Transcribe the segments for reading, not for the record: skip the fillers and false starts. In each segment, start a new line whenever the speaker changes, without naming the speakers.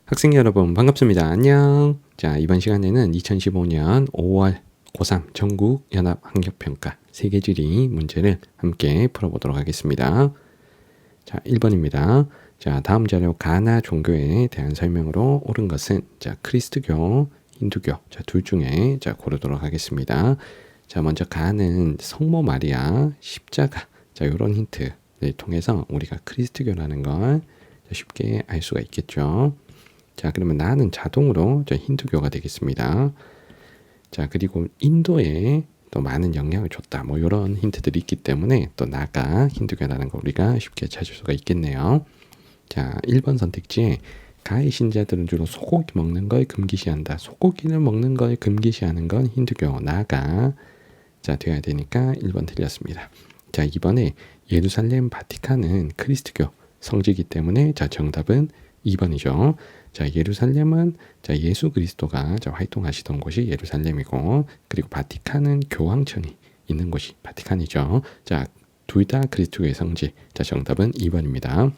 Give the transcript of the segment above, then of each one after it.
학생 여러분 반갑습니다. 안녕. 자, 이번 시간에는 2015년 5월 고3 전국 연합 학력평가 세계지리 문제를 함께 풀어보도록 하겠습니다. 자, 1번입니다. 자, 다음 자료 가나 종교에 대한 설명으로 옳은 것은 자, 크리스트교, 힌두교 자, 둘 중에 자, 고르도록 하겠습니다. 자, 먼저 가는 성모 마리아, 십자가 자, 이런 힌트를 통해서 우리가 크리스트교라는 걸 쉽게 알 수가 있겠죠. 자, 그러면 나는 자동으로 힌두교가 되겠습니다. 자, 그리고 인도에 또 많은 영향을 줬다. 뭐 이런 힌트들이 있기 때문에 또 나가 힌두교라는 거 우리가 쉽게 찾을 수가 있겠네요. 자, 1번 선택지에 가의 신자들은 주로 소고기 먹는 걸 금기시한다. 소고기를 먹는 걸 금기시하는 건 힌두교, 나가 자, 되어야 되니까 1번 틀렸습니다. 자, 2번에 예루살렘 바티칸은 크리스트교 성지이기 때문에 자, 정답은 2번이죠. 자, 예루살렘은 자, 예수 그리스도가 자, 활동하시던 곳이 예루살렘이고, 그리고 바티칸은 교황청이 있는 곳이 바티칸이죠. 자, 둘 다 그리스도의 성지. 자, 정답은 2번입니다.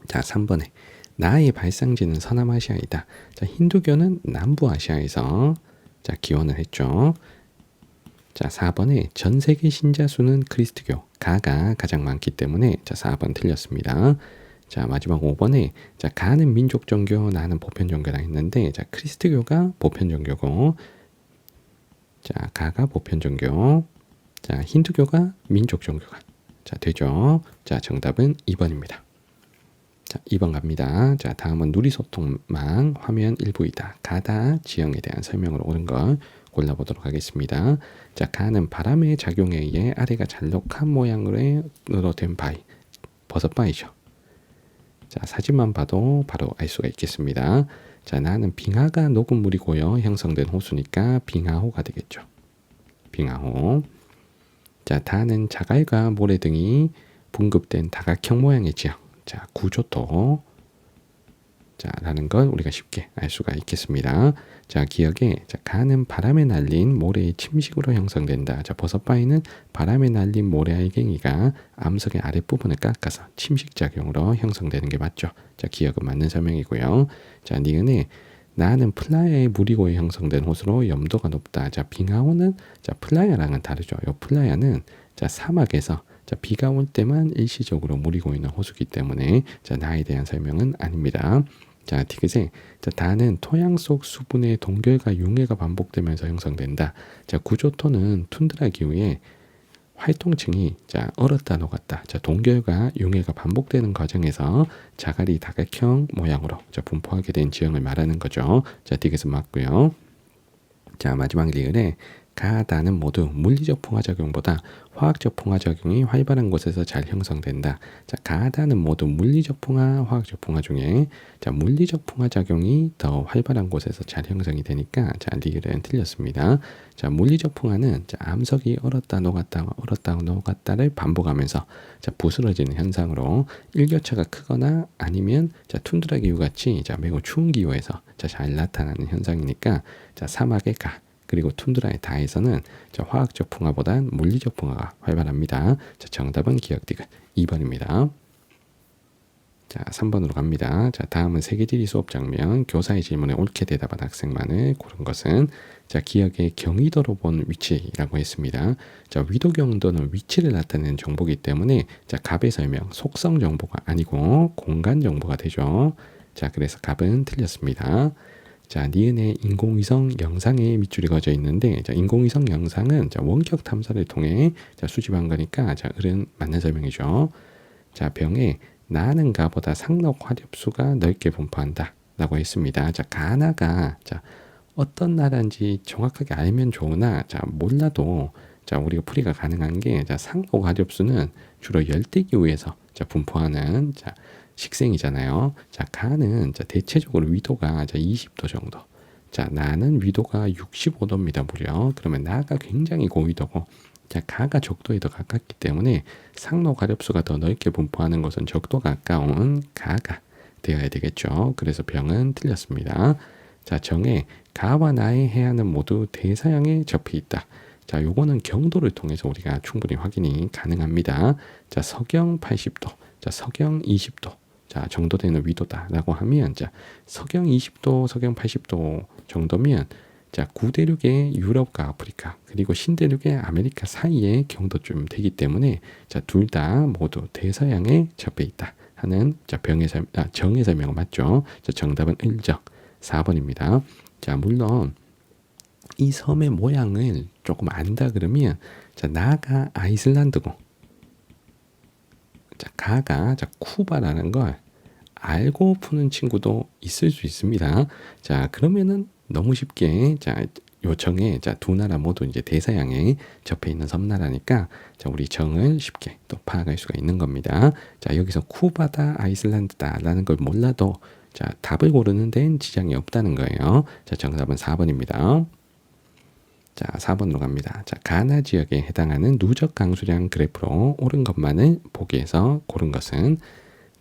자, 3번에 나의 발상지는 서남아시아이다. 자, 힌두교는 남부아시아에서 자, 기원을 했죠. 자, 4번에 전 세계 신자 수는 크리스트교, 가가 가장 많기 때문에 자, 4번 틀렸습니다. 자, 마지막 5번에 자, 가는 민족 종교, 나는 보편 종교라 했는데 자, 크리스트교가 보편 종교고 자, 가가 보편 종교. 자, 힌두교가 민족 종교가 자, 되죠. 자, 정답은 2번입니다. 자, 2번 갑니다. 자, 다음은 누리소통망 화면 일부이다. 가다 지형에 대한 설명으로 옳은 걸 골라보도록 하겠습니다. 자, 가는 바람의 작용에 의해 아래가 잘록한 모양으로 된 바위, 버섯바위죠. 자, 사진만 봐도 바로 알 수가 있겠습니다. 자, 나는 빙하가 녹은 물이 고여 형성된 호수니까 빙하호가 되겠죠. 빙하호. 자, 다는 자갈과 모래 등이 분급된 다각형 모양의 지형. 자, 구조토. 자, 라는 걸 우리가 쉽게 알 수가 있겠습니다. 자, 기억에 자, 가는 바람에 날린 모래의 침식으로 형성된다. 자, 버섯바위는 바람에 날린 모래 알갱이가 암석의 아랫부분을 깎아서 침식작용으로 형성되는 게 맞죠. 자, 기억은 맞는 설명이고요. 자, 니은에 나는 플라야의 물이 고여 형성된 호수로 염도가 높다. 자, 빙하호는 자, 플라야랑은 다르죠. 요 플라야는 자, 사막에서 자, 비가 올 때만 일시적으로 물이 고이는 호수기 때문에 자, 나에 대한 설명은 아닙니다. 자, 디귿에 자, 다는 토양 속 수분의 동결과 융해가 반복되면서 형성된다. 자, 구조토는 툰드라 기후에 활동층이 자, 얼었다 녹았다. 자, 동결과 융해가 반복되는 과정에서 자갈이 다각형 모양으로 자, 분포하게 된 지형을 말하는 거죠. 자, 디귿은 맞고요. 자, 마지막 리을에 가다는 모두 물리적 풍화작용보다 화학적 풍화작용이 활발한 곳에서 잘 형성된다. 자, 가다는 모두 물리적 풍화, 화학적 풍화 중에 자, 물리적 풍화작용이 더 활발한 곳에서 잘 형성이 되니까 자, 리을은 틀렸습니다. 자, 물리적 풍화는 자, 암석이 얼었다 녹았다를 반복하면서 자, 부스러지는 현상으로 일교차가 크거나 아니면 자, 툰드라 기후 같이 자, 매우 추운 기후에서 자, 잘 나타나는 현상이니까 자, 사막의 가 그리고 툰드라의 다에서는 자, 화학적 풍화보단 물리적 풍화가 활발합니다. 자, 정답은 기억 디귿 2번입니다. 자, 3번으로 갑니다. 자, 다음은 세계지리 수업 장면. 교사의 질문에 옳게 대답한 학생만을 고른 것은 자, 기억의 경위도로 본 위치라고 했습니다. 자, 위도경도는 위치를 나타내는 정보이기 때문에 자, 값의 설명, 속성 정보가 아니고 공간 정보가 되죠. 자, 그래서 값은 틀렸습니다. 자, 니은의 인공위성 영상에 밑줄이 그어져 있는데 자, 인공위성 영상은 자, 원격 탐사를 통해 자, 수집한 거니까 자, 을은 맞는 설명이죠. 자, 병에 나는 가보다 상록 화렵수가 넓게 분포한다 라고 했습니다. 자, 가나가 자, 어떤 나라인지 정확하게 알면 좋으나 자, 몰라도 자, 우리가 풀이가 가능한 게 자, 상록 화렵수는 주로 열대기후에서 자, 분포하는 자, 식생이잖아요. 자, 가는 자, 대체적으로 위도가 자, 20도 정도. 자, 나는 위도가 65도입니다, 무려. 그러면 나가 굉장히 고위도고, 자, 가가 적도에 더 가깝기 때문에 상로 가렵수가 더 넓게 분포하는 것은 적도가 가까운 가가 되어야 되겠죠. 그래서 병은 틀렸습니다. 자, 정에 가와 나의 해안은 모두 대서양에 접해 있다. 자, 요거는 경도를 통해서 우리가 충분히 확인이 가능합니다. 자, 서경 80도, 자, 서경 20도. 자, 정도 되는 위도다라고 하면 자, 서경 20도, 서경 80도 정도면 자, 구대륙의 유럽과 아프리카 그리고 신대륙의 아메리카 사이의 경도쯤 되기 때문에 자, 둘 다 모두 대서양에 접해 있다 하는 자, 정의 설명은 맞죠? 자, 정답은 을적 4번입니다. 자, 물론 이 섬의 모양을 조금 안다 그러면 자, 나가 아이슬란드고 자, 가가 자, 쿠바라는 걸 알고 푸는 친구도 있을 수 있습니다. 자, 그러면은 너무 쉽게 자, 요청에 자, 두 나라 모두 이제 대서양에 접해 있는 섬나라니까 자, 우리 정을 쉽게 또 파악할 수가 있는 겁니다. 자, 여기서 쿠바다 아이슬란드다라는 걸 몰라도 자, 답을 고르는 데는 지장이 없다는 거예요. 자, 정답은 4번입니다. 자, 4번으로 갑니다. 자, 가나 지역에 해당하는 누적 강수량 그래프로 옳은 것만을 보기에서 고른 것은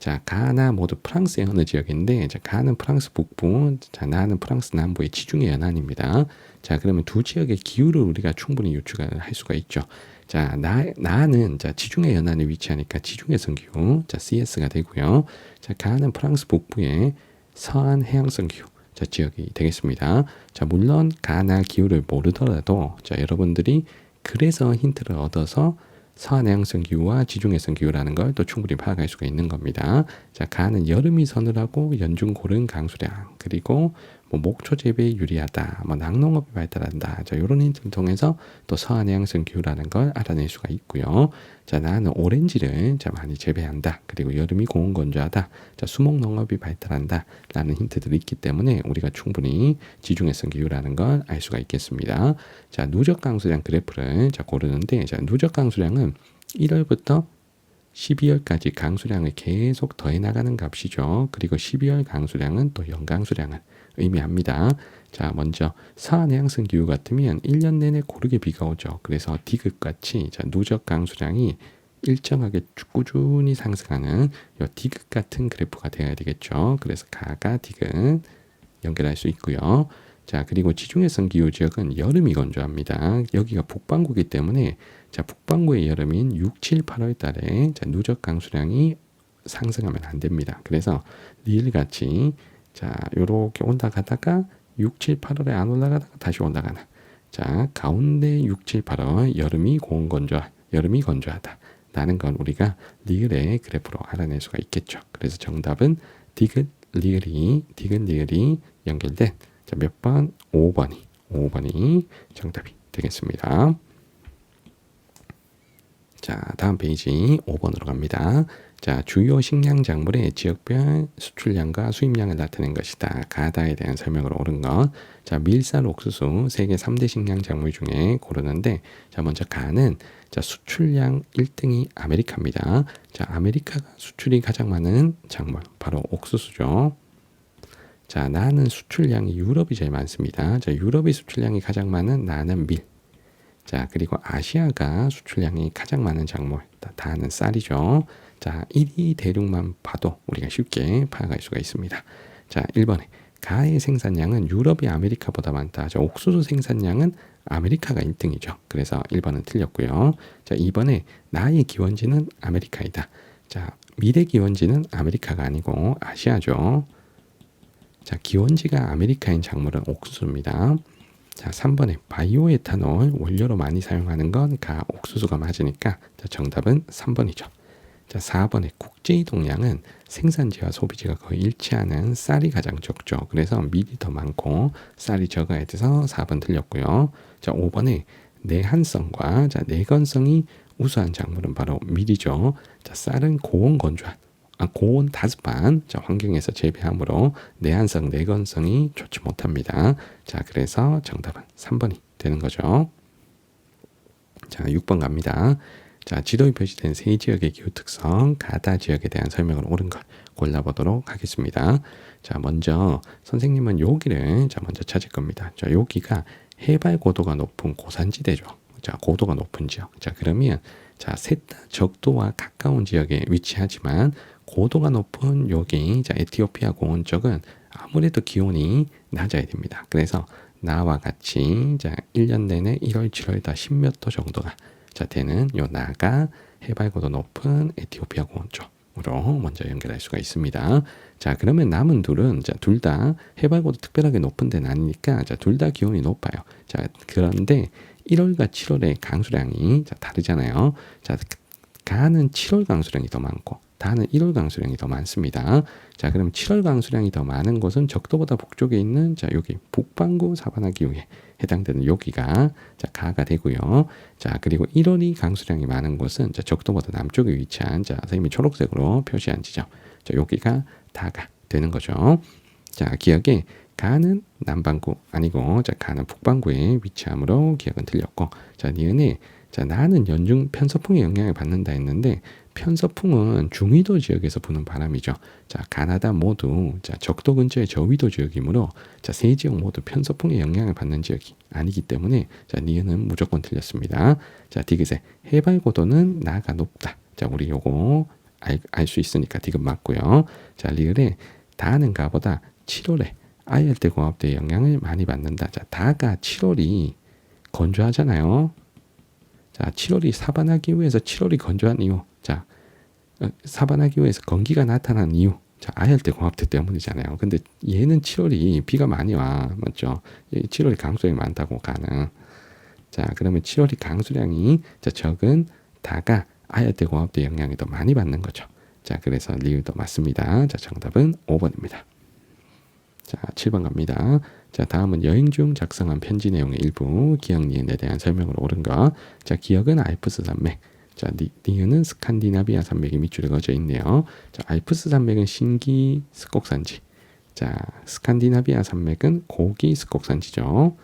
자, 가나 모두 프랑스의 어느 지역인데 자, 가는 프랑스 북부, 자, 나는 프랑스 남부의 지중해 연안입니다. 자, 그러면 두 지역의 기후를 우리가 충분히 유추할 수가 있죠. 자, 나는 자, 지중해 연안에 위치하니까 지중해성 기후, 자, CS가 되고요. 자, 가는 프랑스 북부의 서한 해양성 기후, 자, 지역이 되겠습니다. 자, 물론 가나 기후를 모르더라도 자, 여러분들이 그래서 힌트를 얻어서 서한해양성 기후와 지중해성 기후라는 걸 또 충분히 파악할 수가 있는 겁니다. 자, 가는 여름이 서늘하고 연중 고른 강수량 그리고 뭐 목초 재배에 유리하다, 뭐 낙농업이 발달한다. 자, 이런 힌트를 통해서 또 서한해양성 기후라는 걸 알아낼 수가 있고요. 자, 나는 오렌지를 자, 많이 재배한다. 그리고 여름이 고온 건조하다. 자, 수목 농업이 발달한다. 라는 힌트들이 있기 때문에 우리가 충분히 지중해성 기후라는 걸 알 수가 있겠습니다. 자, 누적 강수량 그래프를 자, 고르는데 자, 누적 강수량은 1월부터 12월까지 강수량을 계속 더해 나가는 값이죠. 그리고 12월 강수량은 또 연강수량을 의미합니다. 자, 먼저 서한해양성 기후 같으면 1년 내내 고르게 비가 오죠. 그래서 디귿같이 자, 누적 강수량이 일정하게 꾸준히 상승하는 요 디귿 같은 그래프가 되어야 되겠죠. 그래서 가가 디귿 연결할 수 있고요. 자, 그리고 지중해성 기후 지역은 여름이 건조합니다. 여기가 북반구이기 때문에 자, 북반구의 여름인 6, 7, 8월 달에 자, 누적 강수량이 상승하면 안 됩니다. 그래서 리을같이 자, 요렇게 올라가다가 6, 7, 8월에 안 올라가다가 다시 올라가는 자, 가운데 6, 7, 8월 여름이 고온 여름이 건조하다. 라는 건 우리가 리을의 그래프로 알아낼 수가 있겠죠. 그래서 정답은 디귿 리을이 연결된 자, 몇 번? 5번이 정답이 되겠습니다. 자, 다음 페이지 5번으로 갑니다. 자, 주요 식량 작물의 지역별 수출량과 수입량을 나타낸 것이다. 가다에 대한 설명으로 옳은 것. 자, 밀쌀, 옥수수 세계 3대 식량 작물 중에 고르는데 자, 먼저 가는 자, 수출량 1등이 아메리카입니다. 자, 아메리카가 수출이 가장 많은 작물 바로 옥수수죠. 자, 나는 수출량이 유럽이 제일 많습니다. 자, 유럽의 수출량이 가장 많은 나는 밀. 자, 그리고 아시아가 수출량이 가장 많은 작물 다는 쌀이죠. 자, 1위 대륙만 봐도 우리가 쉽게 파악할 수가 있습니다. 자, 1번에 가의 생산량은 유럽이 아메리카보다 많다. 자, 옥수수 생산량은 아메리카가 1등이죠. 그래서 1번은 틀렸고요. 자, 2번에 나의 기원지는 아메리카이다. 자, 밀의 기원지는 아메리카가 아니고 아시아죠. 자, 기원지가 아메리카인 작물은 옥수수입니다. 자, 3번에 바이오에탄올 원료로 많이 사용하는 건 옥수수가 맞으니까 자, 정답은 3번이죠. 자, 4번에 국제이동량은 생산지와 소비지가 거의 일치하는 쌀이 가장 적죠. 그래서 밀이 더 많고 쌀이 적어야 돼서 4번 틀렸고요. 자, 5번에 내한성과 자, 내건성이 우수한 작물은 바로 밀이죠. 자, 쌀은 고온 다습한 환경에서 재배하므로 내한성, 내건성이 좋지 못합니다. 자, 그래서 정답은 3번이 되는 거죠. 자, 6번 갑니다. 자, 지도에 표시된 세 지역의 기후 특성, 가다 지역에 대한 설명을 옳은 걸 골라보도록 하겠습니다. 자, 먼저 선생님은 여기를 자, 먼저 찾을 겁니다. 자, 여기가 해발 고도가 높은 고산지대죠. 자, 고도가 높은 지역. 자, 그러면 자, 셋 다 적도와 가까운 지역에 위치하지만 고도가 높은 여기 자, 에티오피아 고원 쪽은 아무래도 기온이 낮아야 됩니다. 그래서 나와 같이 자, 1년 내내 1월, 7월 다 10몇 도 정도가 자, 되는 요 나가 해발 고도 높은 에티오피아 고원 쪽. 먼저 연결할 수가 있습니다. 자, 그러면 남은 둘은 자, 둘 다 해발고도 특별하게 높은 데는 아니니까 자, 둘 다 기온이 높아요. 자, 그런데 1월과 7월의 강수량이 자, 다르잖아요. 자, 가는 7월 강수량이 더 많고 다는 1월 강수량이 더 많습니다. 자, 그럼 7월 강수량이 더 많은 곳은 적도보다 북쪽에 있는 자, 여기 북반구 사바나 기후에 해당되는 여기가 자, 가가 되고요. 자, 그리고 1월이 강수량이 많은 곳은 자, 적도보다 남쪽에 위치한 자, 선생님이 초록색으로 표시한 지점. 자, 여기가 다가 되는 거죠. 자, 기억에 가는 남반구 아니고 자, 가는 북반구에 위치함으로 기억은 틀렸고 자, 니은에 자, 나는 연중 편서풍의 영향을 받는다 했는데 편서풍은 중위도 지역에서 부는 바람이죠. 자, 가나다 모두 자, 적도 근처의 저위도 지역이므로 자, 세 지역 모두 편서풍의 영향을 받는 지역이 아니기 때문에 자, 니은은 무조건 틀렸습니다. 자, 디귿의 해발 고도는 나가 높다. 자, 우리 요거 알 수 있으니까 디귿 맞고요. 자, 리을의 다는 가보다 7월에 아열대 공업대의 영향을 많이 받는다. 자, 다가 7월이 건조하잖아요. 자, 7월이 사바나 기후에서 7월이 건조한 이유. 자, 사바나 기후에서 건기가 나타난 이유. 자, 아열대 공업대 때문이잖아요. 근데 얘는 7월이 비가 많이 와. 맞죠? 7월이 강수량이 많다고 가는. 자, 그러면 7월이 강수량이 자, 적은 다가 아열대 공업대 영향이 더 많이 받는 거죠. 자, 그래서 리을도 맞습니다. 자, 정답은 5번입니다. 자, 7번 갑니다. 자, 다음은 여행 중 작성한 편지 내용의 일부 기억 니은에 대한 설명으로 옳은 것. 자, 기억은 알프스 산맥. 자, 니은은 스칸디나비아 산맥이 밑줄에 그어져 있네요. 자, 알프스 산맥은 신기 습곡산지. 자, 스칸디나비아 산맥은 고기 습곡산지죠.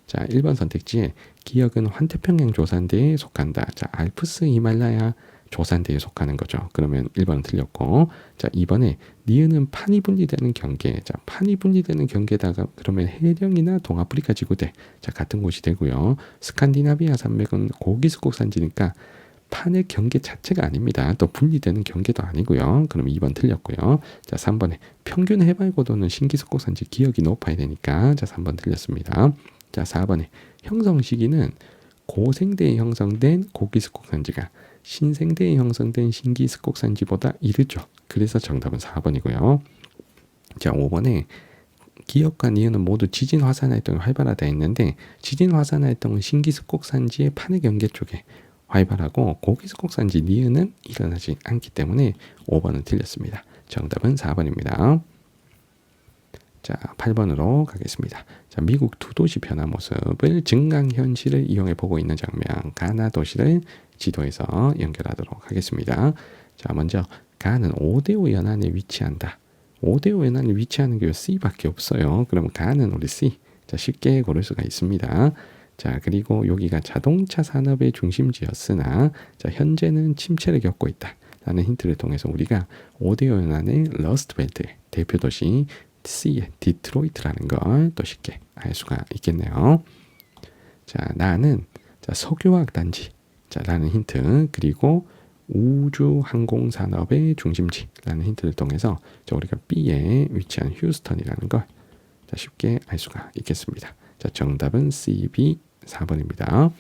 자, 1번 선택지에 기억은 환태평양 조산대에 속한다. 자, 알프스 히말라야 조산대에 속하는 거죠. 그러면 1번은 틀렸고, 자, 2번에 니은은 판이 분리되는 경계. 자, 판이 분리되는 경계다가 그러면 해령이나 동아프리카 지구대 자, 같은 곳이 되고요. 스칸디나비아 산맥은 고기 습곡산지니까 판의 경계 자체가 아닙니다. 또 분리되는 경계도 아니고요. 그럼 2번 틀렸고요. 자, 3번에 평균 해발 고도는 신기 습곡산지 기억이 높아야 되니까 자, 3번 틀렸습니다. 자, 4번에 형성 시기는 고생대에 형성된 고기 습곡산지가 신생대에 형성된 신기 습곡산지보다 이르죠. 그래서 정답은 4번이고요. 자, 5번에 기억과 니은은 모두 지진 화산 활동이 활발하다 했는데 지진 화산 활동은 신기 습곡산지의 판의 경계 쪽에 활발하고 고기 습곡산지 니은은 일어나지 않기 때문에 5번은 틀렸습니다. 정답은 4번입니다. 자, 8번으로 가겠습니다. 자, 미국 두 도시 변화 모습을 증강 현실을 이용해 보고 있는 장면, 가나 도시를 지도에서 연결하도록 하겠습니다. 자, 먼저 가는 5대5 연안에 위치한다. 5대5 연안에 위치하는 게 C밖에 없어요. 그럼 가는 우리 C. 자, 쉽게 고를 수가 있습니다. 자, 그리고 여기가 자동차 산업의 중심지였으나 자, 현재는 침체를 겪고 있다. 라는 힌트를 통해서 우리가 5대5 연안의 러스트벨트의 대표 도시 C의 디트로이트라는 걸 또 쉽게 알 수가 있겠네요. 자, 나는 자, 석유화학 단지 자, 라는 힌트 그리고 우주 항공 산업의 중심지라는 힌트를 통해서 자, 우리가 B에 위치한 휴스턴이라는 걸 자, 쉽게 알 수가 있겠습니다. 자, 정답은 C, B 4번입니다.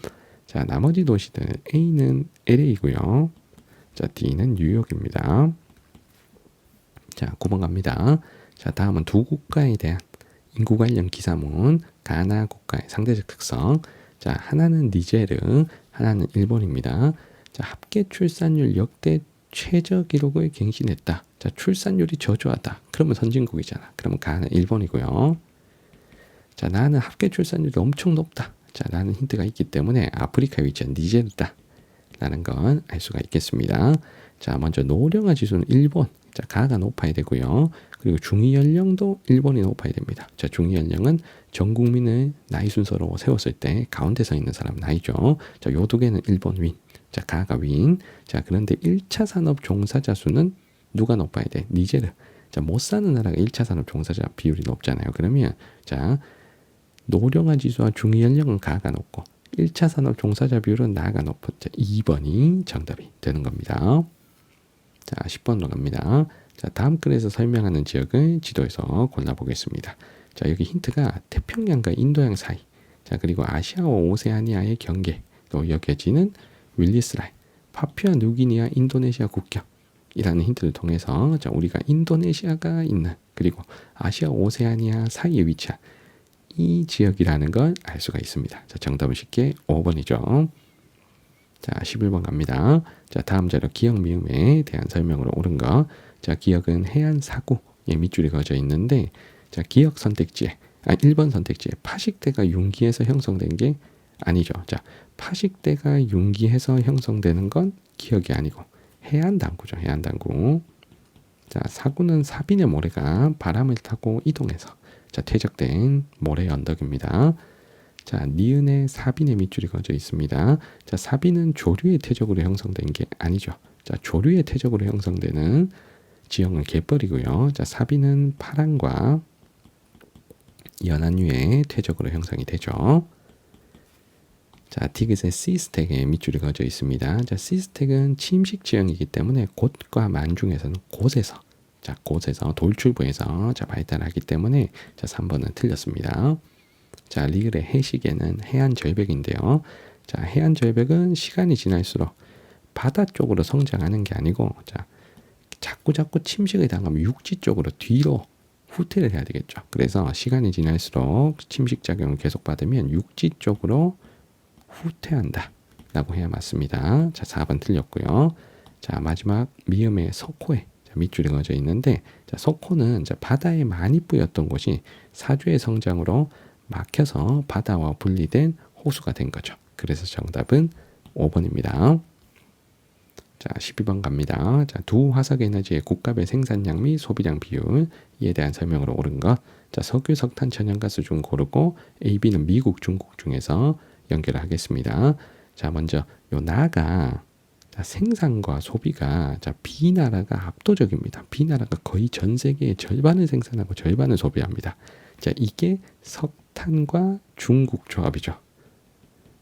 자, 나머지 도시들 A는 LA고요. 자, D는 뉴욕입니다. 자, 9번 갑니다. 자, 다음은 두 국가에 대한 인구 관련 기사문, 가나 국가의 상대적 특성. 자, 하나는 니제르, 하나는 일본입니다. 자, 합계 출산율 역대 최저 기록을 갱신했다. 자, 출산율이 저조하다. 그러면 선진국이잖아. 그러면 가는 일본이고요. 자, 나는 합계 출산율이 엄청 높다. 자, 라는 힌트가 있기 때문에 아프리카에 위치한 니제르다. 라는 건 알 수가 있겠습니다. 자, 먼저 노령화 지수는 일본. 자, 가가 높아야 되고요. 그리고 중위 연령도 일본이 높아야 됩니다. 자, 중위 연령은 전 국민을 나이 순서로 세웠을 때 가운데 서 있는 사람 나이죠. 자, 요 두 개는 일본 윈. 자, 가가 윈. 자, 그런데 1차 산업 종사자 수는 누가 높아야 돼? 니제르. 자, 못 사는 나라가 1차 산업 종사자 비율이 높잖아요. 그러면 자, 노령화 지수와 중위 연령은 가가 높고 1차 산업 종사자 비율은 나가 높은 자, 2번이 정답이 되는 겁니다. 자, 10번으로 갑니다. 자, 다음 글에서 설명하는 지역을 지도에서 골라보겠습니다. 자, 여기 힌트가 태평양과 인도양 사이. 자, 그리고 아시아와 오세아니아의 경계로 여겨지는 윌리스 라인, 파푸아 뉴기니아 인도네시아 국경. 이라는 힌트를 통해서 자, 우리가 인도네시아가 있는 그리고 아시아 오세아니아 사이에 위치한 이 지역이라는 걸 알 수가 있습니다. 자, 정답은 쉽게 5번이죠. 자, 11번 갑니다. 자, 다음 자료 기억 미음에 대한 설명으로 옳은 거. 자, 기억은 해안 사구에 밑줄이 그어져 있는데 자, 기억 선택지에 1번 선택지에 파식대가 융기해서 형성된 게 아니죠. 자, 파식대가 융기해서 형성되는 건 기억이 아니고 해안당구죠. 해안당구. 자, 사구는 사빈의 모래가 바람을 타고 이동해서 자, 퇴적된 모래 언덕입니다. 자, 니은에 사빈의 밑줄이 그어져 있습니다. 자, 사빈은 조류의 퇴적으로 형성된 게 아니죠. 자, 조류의 퇴적으로 형성되는 지형은 갯벌이고요. 자, 사빈은 파랑과 연안유의 퇴적으로 형성이 되죠. 자, 디귿의 C스택에 밑줄이 그어져 있습니다. 자, C스택은 침식 지형이기 때문에 곳과 만 중에서는 곳에서 자, 곳에서 돌출부에서 자, 발달하기 때문에 자, 3번은 틀렸습니다. 자, 리을의 해시계는 해안 절벽인데요. 자, 해안 절벽은 시간이 지날수록 바다 쪽으로 성장하는 게 아니고 자, 자꾸 침식을 당하면 육지 쪽으로 뒤로 후퇴를 해야 되겠죠. 그래서 시간이 지날수록 침식 작용을 계속 받으면 육지 쪽으로 후퇴한다 라고 해야 맞습니다. 자, 4번 틀렸고요. 자, 마지막 미음의 석호에 밑줄이 그어져 있는데 자, 석호는 자, 바다에 많이 뿌였던 곳이 사주의 성장으로 막혀서 바다와 분리된 호수가 된 거죠. 그래서 정답은 5번입니다. 자, 12번 갑니다. 자, 두 화석 에너지의 국가별 생산량 및 소비량 비율 이에 대한 설명으로 옳은 것. 자, 석유, 석탄, 천연가스 중 고르고 A, B는 미국, 중국 중에서 연결을 하겠습니다. 자, 먼저 요 나가 자, 생산과 소비가 자, B나라가 압도적입니다. B나라가 거의 전 세계의 절반을 생산하고 절반을 소비합니다. 자, 이게 석탄과 중국 조합이죠.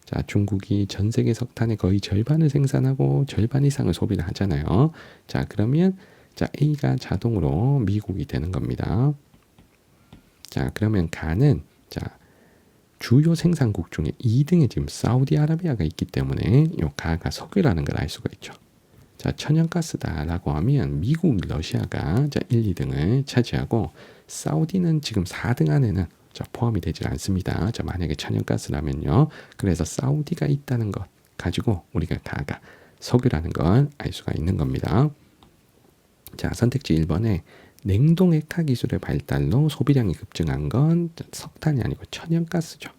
자, 중국이 전 세계 석탄의 거의 절반을 생산하고 절반 이상을 소비를 하잖아요. 자, 그러면 자, A가 자동으로 미국이 되는 겁니다. 자, 그러면 가는 자, 주요 생산국 중에 2등에 지금 사우디아라비아가 있기 때문에 요 가가 석유라는 걸 알 수가 있죠. 자, 천연가스다라고 하면 미국, 러시아가 자, 1, 2등을 차지하고 사우디는 지금 4등 안에는 자, 포함이 되지 않습니다. 자, 만약에 천연가스라면요. 그래서 사우디가 있다는 것 가지고 우리가 가가 석유라는 걸 알 수가 있는 겁니다. 자, 선택지 1번에 냉동 액화 기술의 발달로 소비량이 급증한 건 석탄이 아니고 천연가스죠.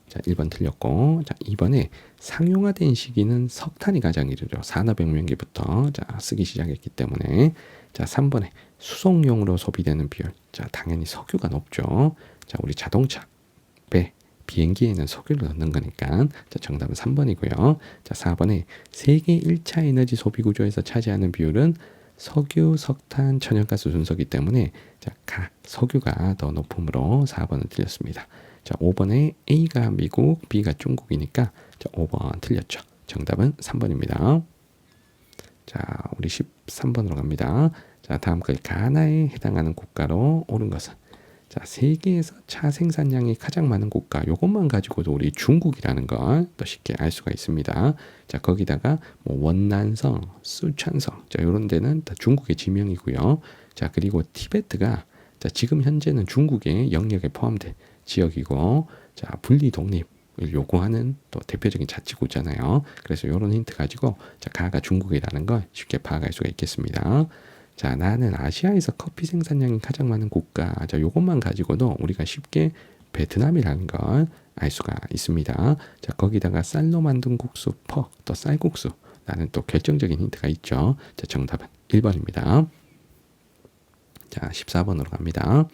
자, 1번 틀렸고, 자, 2번에 상용화된 시기는 석탄이 가장 이르죠. 산업혁명기부터 자, 쓰기 시작했기 때문에. 자, 3번에 수송용으로 소비되는 비율. 자, 당연히 석유가 높죠. 자, 우리 자동차, 배, 비행기에는 석유를 넣는 거니까 자, 정답은 3번이고요. 자, 4번에 세계 1차 에너지 소비 구조에서 차지하는 비율은 석유, 석탄, 천연가스 순서기 때문에 자, 석유가 더 높음으로 4번은 틀렸습니다. 자, 5번에 A가 미국, B가 중국이니까 자, 5번 틀렸죠. 정답은 3번입니다. 자, 우리 13번으로 갑니다. 자, 다음 글 가나에 해당하는 국가로 옳은 것은 자, 세계에서 차 생산량이 가장 많은 국가 요것만 가지고도 우리 중국이라는 걸 더 쉽게 알 수가 있습니다. 자, 거기다가 뭐 원난성, 수촨성 자, 요런 데는 다 중국의 지명이고요. 자, 그리고 티베트가 자, 지금 현재는 중국의 영역에 포함된 지역이고 자, 분리 독립을 요구하는 또 대표적인 자치구잖아요. 그래서 요런 힌트 가지고 자, 가가 중국이라는 걸 쉽게 파악할 수가 있겠습니다. 자, 나는 아시아에서 커피 생산량이 가장 많은 국가. 자, 요것만 가지고도 우리가 쉽게 베트남이라는 걸 알 수가 있습니다. 자, 거기다가 쌀로 만든 국수, 또 쌀국수라는 또 결정적인 힌트가 있죠. 자, 정답은 1번입니다. 자, 14번으로 갑니다.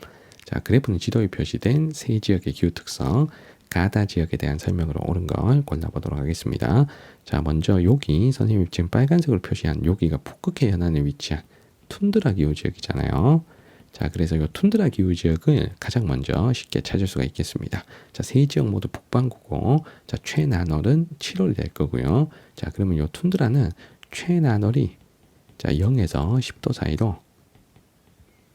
자, 그래프는 지도에 표시된 세 지역의 기후 특성, 가다 지역에 대한 설명으로 옳은 걸 골라보도록 하겠습니다. 자, 먼저 여기 선생님이 지금 빨간색으로 표시한 여기가 북극해 연안에 위치한 툰드라 기후 지역이잖아요. 자, 그래서 이 툰드라 기후 지역을 가장 먼저 쉽게 찾을 수가 있겠습니다. 자, 세 지역 모두 북반구고, 자, 최나널은 7월이 될 거고요. 자, 그러면 이 툰드라는 최나널이 자, 0에서 10도 사이로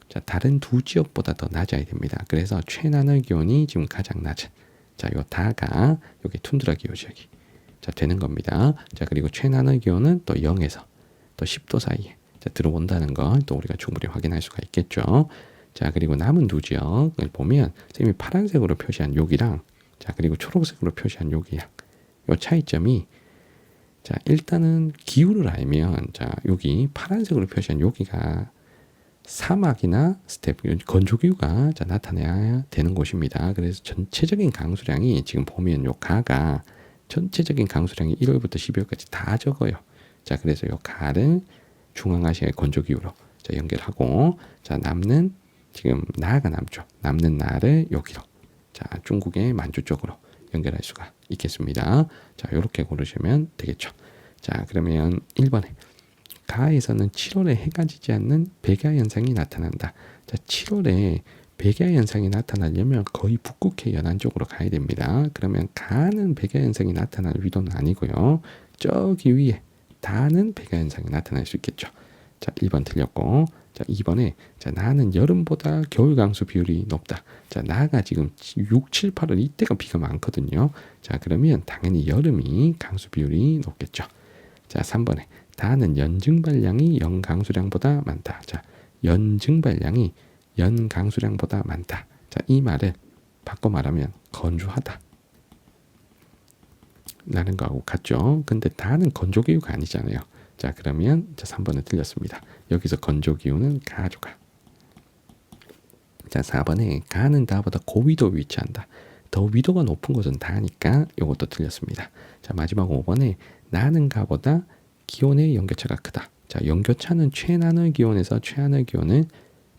자, 다른 두 지역보다 더 낮아야 됩니다. 그래서 최나널 기온이 지금 가장 낮은 자, 요 다가 여기 툰드라 기후 지역이 자, 되는 겁니다. 자, 그리고 최나널 기온은 또 0에서 또 10도 사이에 자, 들어온다는 걸 또 우리가 충분히 확인할 수가 있겠죠. 자, 그리고 남은 두 지역을 보면 선생님이 파란색으로 표시한 여기랑 자, 그리고 초록색으로 표시한 여기랑 요 차이점이 자, 일단은 기후를 알면 자, 여기 파란색으로 표시한 여기가 사막이나 스테프 건조기후가 자, 나타나야 되는 곳입니다. 그래서 전체적인 강수량이 지금 보면 요 가가 전체적인 강수량이 1월부터 12월까지 다 적어요. 자, 그래서 요 가를 중앙아시아의 건조기후로 자, 연결하고 자, 남는 지금 나가 남죠. 남는 나를 여기로 자, 중국의 만주 쪽으로 연결할 수가 있겠습니다. 자, 이렇게 고르시면 되겠죠. 자, 그러면 1번에 가에서는 7월에 해가 지지 않는 백야 현상이 나타난다. 자, 7월에 백야 현상이 나타나려면 거의 북극해 연안 쪽으로 가야 됩니다. 그러면 가는 백야 현상이 나타날 위도는 아니고요. 저기 위에 다는 백야 현상이 나타날 수 있겠죠. 자, 1번 틀렸고 자, 2번에 자, 나는 여름보다 겨울 강수 비율이 높다. 자, 나가 지금 6, 7, 8월 이때가 비가 많거든요. 자, 그러면 당연히 여름이 강수 비율이 높겠죠. 자, 3번에 다는 연증발량이 연강수량보다 많다. 자, 연증발량이 연강수량보다 많다. 자, 이 말을 바꿔 말하면 건조하다 라는 거하고 같죠. 근데 다는 건조기후가 아니잖아요. 자, 그러면 자, 3번은 틀렸습니다. 여기서 건조기후는 가조가. 자, 4번에 가는 다보다 고위도 위치한다. 더 위도가 높은 곳은 다니까 이것도 틀렸습니다. 자, 마지막 5번에 나는 가보다 기온의 연교차가 크다. 자, 연교차는 최나늘 기온에서 최하늘 기온을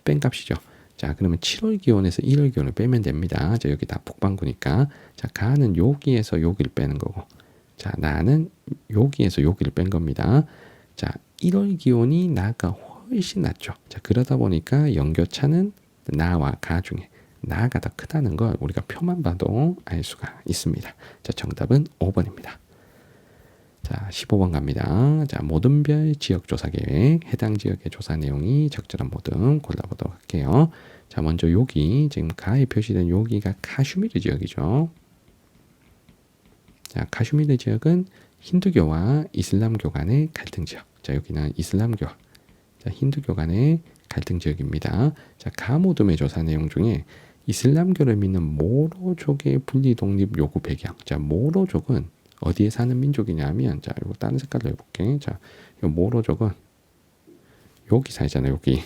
뺀 값이죠. 자, 그러면 7월 기온에서 1월 기온을 빼면 됩니다. 자, 여기 다 북반구니까. 자, 가는 여기에서 여기를 빼는 거고. 자, 나는 여기에서 여기를 뺀 겁니다. 자, 1월 기온이 나가 훨씬 낮죠. 자, 그러다 보니까 연교차는 나와 가 중에 나가 더 크다는 걸 우리가 표만 봐도 알 수가 있습니다. 자, 정답은 5번입니다. 자, 15번 갑니다. 자, 모든 별 지역 조사 계획, 해당 지역의 조사 내용이 적절한 모든 골라보도록 할게요. 자, 먼저 여기 지금 가에 표시된 여기가 카슈미르 지역이죠. 자, 카슈미르 지역은 힌두교와 이슬람교 간의 갈등 지역. 자, 여기는 이슬람교, 자, 힌두교 간의 갈등 지역입니다. 자, 가모둠의 조사 내용 중에 이슬람교를 믿는 모로족의 분리 독립 요구 배경. 자, 모로족은 어디에 사는 민족이냐면, 자, 이거 다른 색깔로 해볼게. 자, 이 모로족은 여기 살잖아요. 여기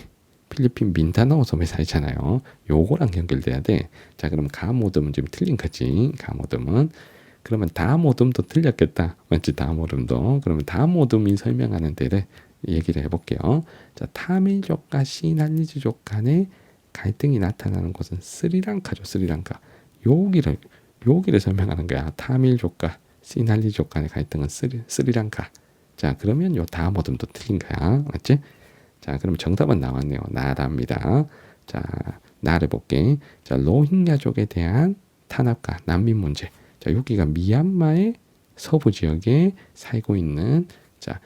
필리핀 민다나오 섬에 살잖아요. 요거랑 연결돼야 돼. 자, 그럼 가모듬은 지금 틀린 거지. 가모듬은 그러면 다모듬도 틀렸겠다. 맞지? 다모듬도. 그러면 다모듬이 설명하는 데를 얘기를 해볼게요. 자, 타밀족과 시날리즈족 간의 갈등이 나타나는 곳은 스리랑카죠. 스리랑카. 여기를 설명하는 거야. 타밀족과 시날리족 간의 갈등은 스리랑카. 자, 그러면 요 다모듬도 틀린 거야. 맞지? 자, 그럼 정답은 나왔네요. 나라입니다. 자, 나를 볼게. 자, 로힝야족에 대한 탄압과 난민 문제. 자, 여기가 미얀마의 서부 지역에 살고 있는 자,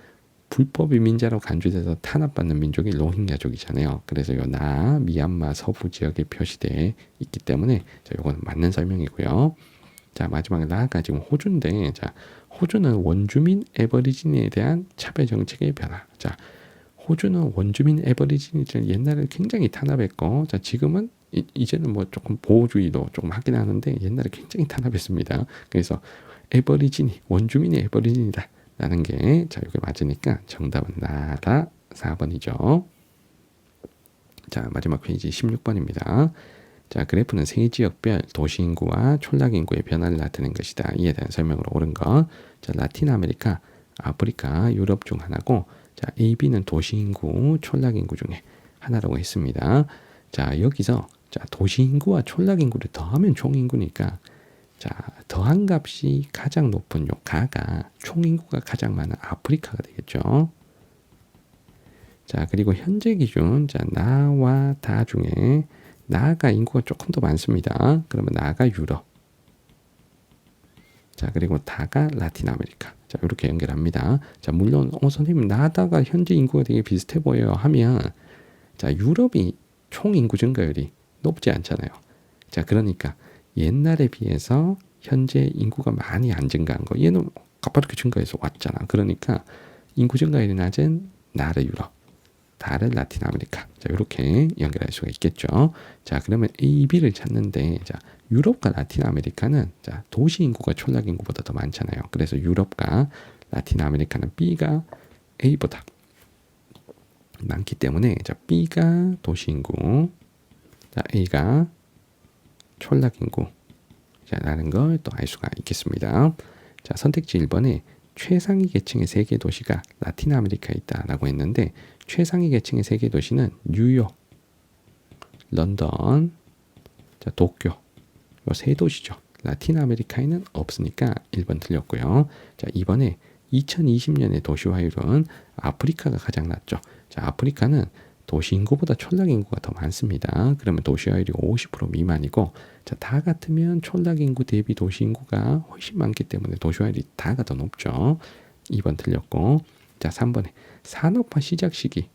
불법 이민자로 간주돼서 탄압받는 민족이 로힝야족이잖아요. 그래서 요 미얀마 서부 지역에 표시돼 있기 때문에 자, 요거는 맞는 설명이고요. 자, 마지막에 나가 지금 호주인데, 자, 호주는 원주민 애버리진에 대한 차별 정책의 변화. 자, 호주는 원주민 애버리진이들 옛날에 굉장히 탄압했고, 자, 지금은 이제는 뭐 조금 보호주의도 조금 하긴 하는데 옛날에 굉장히 탄압했습니다. 그래서 애버리진이 원주민이 애버리진이다 라는 게 자, 이게 맞으니까 정답은 나라 4번이죠. 자, 마지막 페이지 16번입니다. 자, 그래프는 세 지역별 도시 인구와 촌락 인구의 변화를 나타낸 것이다. 이에 대한 설명으로 옳은 것. 자, 라틴 아메리카, 아프리카, 유럽 중 하나고, 자, AB는 도시 인구, 촌락 인구 중에 하나라고 했습니다. 자, 여기서 자, 도시 인구와 촌락 인구를 더하면 총 인구니까, 자, 더한 값이 가장 높은 요 가가 총 인구가 가장 많은 아프리카가 되겠죠. 자, 그리고 현재 기준, 자, 나와 다 중에 나가 인구가 조금 더 많습니다. 그러면 나가 유럽. 자, 그리고 다가 라틴 아메리카. 자, 이렇게 연결합니다. 자, 물론 선생님 나다가 현재 인구가 되게 비슷해 보여요 하면 자, 유럽이 총 인구 증가율이 높지 않잖아요. 자, 그러니까 옛날에 비해서 현재 인구가 많이 안 증가한 거. 얘는 가파르게 증가해서 왔잖아. 그러니까 인구 증가율이 낮은 나르 유럽, 다르 라틴 아메리카. 자, 이렇게 연결할 수가 있겠죠. 자, 그러면 A, B를 찾는데, 자, 유럽과 라틴 아메리카는 자, 도시 인구가 촌락 인구보다 더 많잖아요. 그래서 유럽과 라틴 아메리카는 B가 A보다 많기 때문에 자, B가 도시 인구, 자, A가 촌락 인구. 자, 라는 걸 또 알 수가 있겠습니다. 자, 선택지 1번에 최상위 계층의 세 개 도시가 라틴 아메리카에 있다라고 했는데 최상위 계층의 세 개 도시는 뉴욕, 런던, 자, 도쿄 요 세 도시죠. 라틴 아메리카에는 없으니까 1번 틀렸고요. 자, 2번에 2020년의 도시화율은 아프리카가 가장 낮죠. 자, 아프리카는 도시 인구보다 촌락 인구가 더 많습니다. 그러면 도시화율이 50% 미만이고, 자, 다 같으면 촌락 인구 대비 도시 인구가 훨씬 많기 때문에 도시화율이 다가 더 높죠. 2번 틀렸고, 자, 3번에 산업화 시작 시기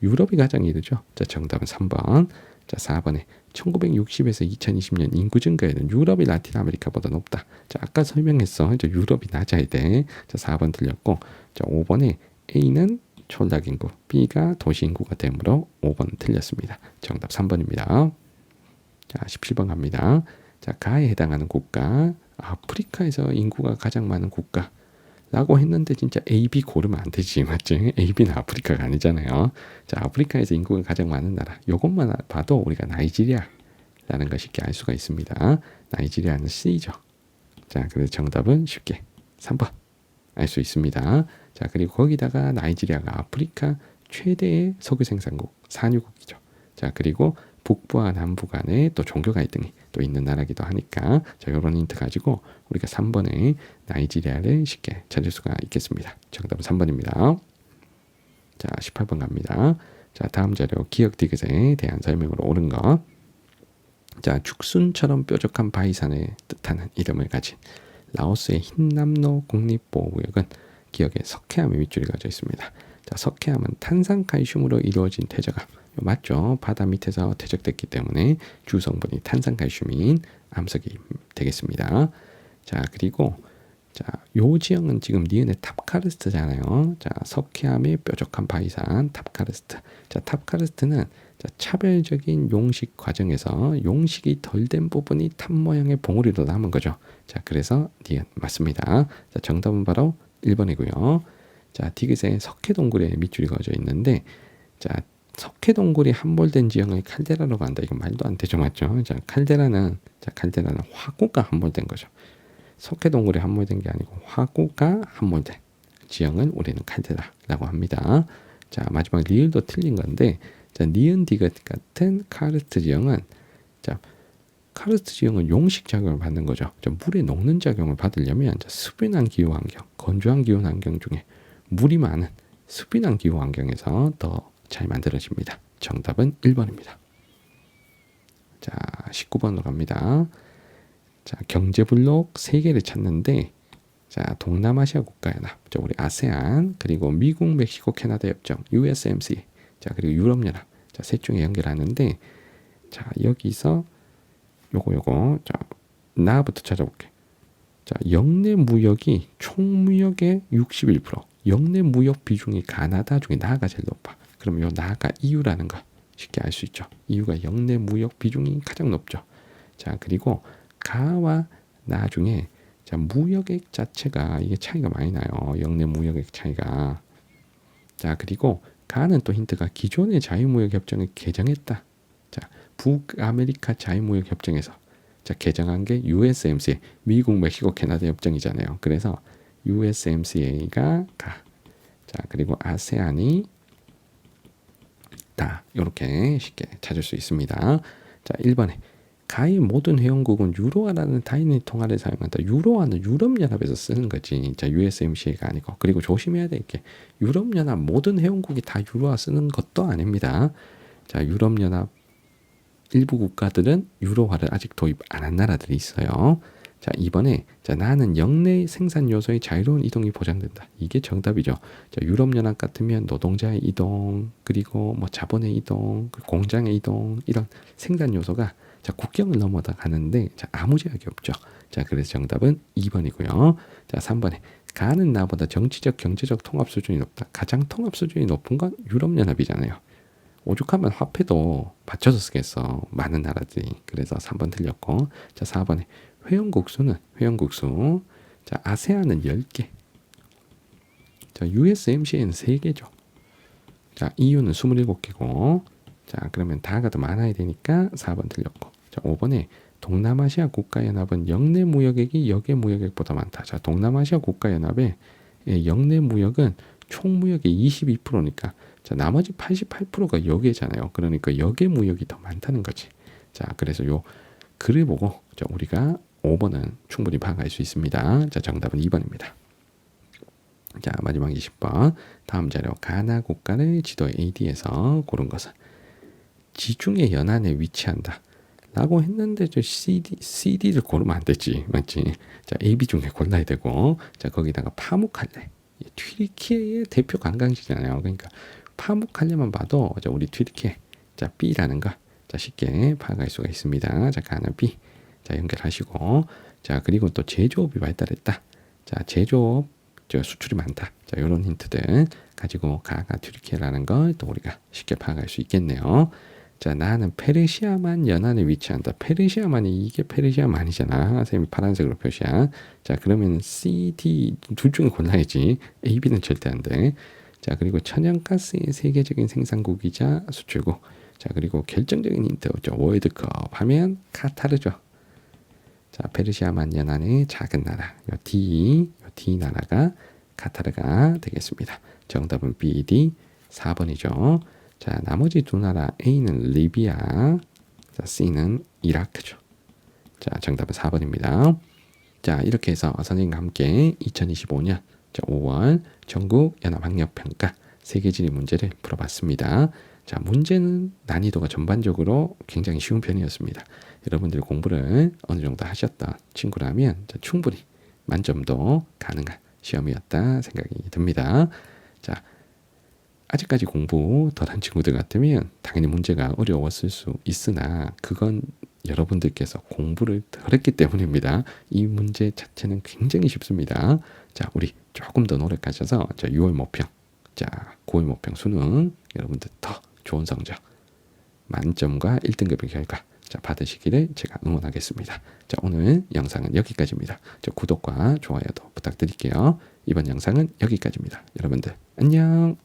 유럽이 가장 이르죠. 자, 정답은 3번. 자, 4번에 1960에서 2020년 인구 증가에는 유럽이 라틴 아메리카보다 높다. 자, 아까 설명했어. 이제 유럽이 낮아야 돼. 자, 4번 틀렸고, 자, 5번에 A는 촌락 인구, B가 도시 인구가 되므로 5번 틀렸습니다. 정답 3번입니다. 자, 17번 갑니다. 자, 가에 해당하는 국가, 아프리카에서 인구가 가장 많은 국가라고 했는데 진짜 A, B 고르면 안 되지, 맞지? A, B는 아프리카가 아니잖아요. 자, 아프리카에서 인구가 가장 많은 나라, 이것만 봐도 우리가 나이지리아라는 걸 쉽게 알 수가 있습니다. 나이지리아는 C죠. 자, 그래서 정답은 쉽게 3번 알 수 있습니다. 자, 그리고 거기다가 나이지리아가 아프리카 최대의 석유 생산국, 산유국이죠. 자, 그리고 북부와 남부 간에 또 종교 갈등이 또 있는 나라기도 하니까, 자, 이런 힌트 가지고 우리가 3번에 나이지리아를 쉽게 찾을 수가 있겠습니다. 정답은 3번입니다. 자, 18번 갑니다. 자, 다음 자료 기억 디귿에 대한 설명으로 옳은 것. 자, 죽순처럼 뾰족한 바위산을 뜻하는 이름을 가진 라오스의 흰남노 국립보호구역은 기억에 석회암의 밑줄이 그어져 있습니다. 자, 석회암은 탄산칼슘으로 이루어진 퇴적암. 맞죠? 바다 밑에서 퇴적됐기 때문에 주성분이 탄산칼슘인 암석이 되겠습니다. 자, 그리고 자, 요 지형은 지금 니은의 탑카르스트잖아요. 자, 석회암의 뾰족한 바위산 탑카르스트. 자, 탑카르스트는 자, 차별적인 용식 과정에서 용식이 덜 된 부분이 탑 모양의 봉우리로 남은 거죠. 자, 그래서 니은 맞습니다. 자, 정답은 바로 1번이고요. 자, 디귿에 석회동굴에 밑줄이 그어져 있는데, 자, 석회동굴이 함몰된 지형을 칼데라라고 한다. 이건 말도 안 되죠, 맞죠? 자, 칼데라는 화구가 함몰된 거죠. 석회동굴이 함몰된 게 아니고 화구가 함몰된 지형을 우리는 칼데라라고 합니다. 자, 마지막 리을도 틀린 건데, 자, 니은 디귿 같은 카르스트 지형은, 자, 카르스트 지형은 용식 작용을 받는 거죠. 자, 물에 녹는 작용을 받으려면 자, 수빈한 기후 환경, 건조한 기후 환경 중에 물이 많은 수빈한 기후 환경에서 더 잘 만들어집니다. 정답은 1번입니다. 자, 19번으로 갑니다. 자, 경제블록 3개를 찾는데, 자, 동남아시아 국가연합, 자, 우리 아세안, 그리고 미국, 멕시코, 캐나다 협정, USMC, 자, 그리고 유럽연합, 자, 셋 중에 연결하는데, 자, 여기서 요거, 자, 나부터 찾아볼게. 자, 역내 무역이 총 무역의 61%, 역내 무역 비중이 가나다 중에 나가 제일 높아. 그럼 요 나가 EU라는 거 쉽게 알 수 있죠. EU가 역내 무역 비중이 가장 높죠. 자, 그리고 가와 나 중에 자, 무역액 자체가 이게 차이가 많이 나요. 역내 무역액 차이가. 자, 그리고 가는 또 힌트가 기존의 자유무역 협정을 개정했다. 자, 북아메리카 자유무역 협정에서 자, 개정한 게 USMCA, 미국, 멕시코, 캐나다 협정이잖아요. 그래서 USMCA가 가. 자, 그리고 아세안이 다. 이렇게 쉽게 찾을 수 있습니다. 자, 1번에 가의 모든 회원국은 유로화라는 단위 통화를 사용한다. 유로화는 유럽연합에서 쓰는 거지. 자, USMCA가 아니고. 그리고 조심해야 될 게 유럽연합 모든 회원국이 다 유로화 쓰는 것도 아닙니다. 자, 유럽연합 일부 국가들은 유로화를 아직 도입 안 한 나라들이 있어요. 자, 2번에 자, 나는 영내 생산 요소의 자유로운 이동이 보장된다. 이게 정답이죠. 자, 유럽연합 같으면 노동자의 이동, 그리고 뭐 자본의 이동, 그리고 공장의 이동, 이런 생산 요소가 자, 국경을 넘어다 가는데 자, 아무 제약이 없죠. 자, 그래서 정답은 2번이고요. 자, 3번에 가는 나보다 정치적, 경제적 통합 수준이 높다. 가장 통합 수준이 높은 건 유럽연합이잖아요. 오죽하면 화폐도 받쳐서 쓰겠어. 많은 나라들이. 그래서 3번 틀렸고. 자, 4번에 회원국수. 자, 아세안은 10개. 자, USMCA는 3개죠. 자, EU는 27개고. 자, 그러면 다가 더 많아야 되니까 4번 틀렸고. 자, 5번에 동남아시아 국가연합은 역내 무역액이 역외 무역액보다 많다. 자, 동남아시아 국가연합의 역내 무역은 총 무역의 22%니까 자, 나머지 88%가 역외잖아요. 그러니까 역외 무역이 더 많다는 거지. 자, 그래서 요 글을 보고 자, 우리가 5번은 충분히 파악할 수 있습니다. 자, 정답은 2번입니다. 자, 마지막 20번. 다음 자료 가나 국가를 지도 AD에서 고른 것은 지중해 연안에 위치한다. 라고 했는데 저 CD를 고르면 안 되지. 맞지? 자, AB 중에 골라야 되고 자, 거기다가 파묵할레. 튀르키예의 대표 관광지잖아요. 그러니까 파묵할레만 봐도 자, 우리 튀르키예 자, B라는 거 자, 쉽게 파악할 수가 있습니다. 자, 가나 B 자, 연결하시고 자, 그리고 또 제조업이 발달했다. 자, 제조업 저 수출이 많다. 자, 이런 힌트들 가지고 가가 튀르키예라는 걸 또 우리가 쉽게 파악할 수 있겠네요. 자, 나는 페르시아만 연안에 위치한다. 페르시아만이 이게 페르시아만이잖아. 선생님이 파란색으로 표시한. 자, 그러면 C, D 둘 중에 골라야지. A, B는 절대 안 돼. 자, 그리고 천연가스의 세계적인 생산국이자 수출국. 자, 그리고 결정적인 힌트죠. 월드컵 하면 카타르죠. 자, 페르시아만 연안의 작은 나라. 요 D 나라가 카타르가 되겠습니다. 정답은 B, D 4번이죠. 자, 나머지 두 나라 A는 리비아, 자, C는 이라크죠. 자, 정답은 4번입니다. 자, 이렇게 해서 선생님과 함께 2025년 5월 전국 연합학력평가 세계지리 문제를 풀어봤습니다. 자, 문제는 난이도가 전반적으로 굉장히 쉬운 편이었습니다. 여러분들이 공부를 어느 정도 하셨던 친구라면 충분히 만점도 가능한 시험이었다 생각이 듭니다. 자, 아직까지 공부 덜한 친구들 같으면 당연히 문제가 어려웠을 수 있으나 그건 여러분들께서 공부를 덜 했기 때문입니다. 이 문제 자체는 굉장히 쉽습니다. 자, 우리 조금 더 노력하셔서 6월 모평, 자, 9월 모평 수능 여러분들 더 좋은 성적 만점과 1등급의 결과 자, 받으시기를 제가 응원하겠습니다. 자, 오늘 영상은 여기까지입니다. 구독과 좋아요도 부탁드릴게요. 이번 영상은 여기까지입니다. 여러분들 안녕.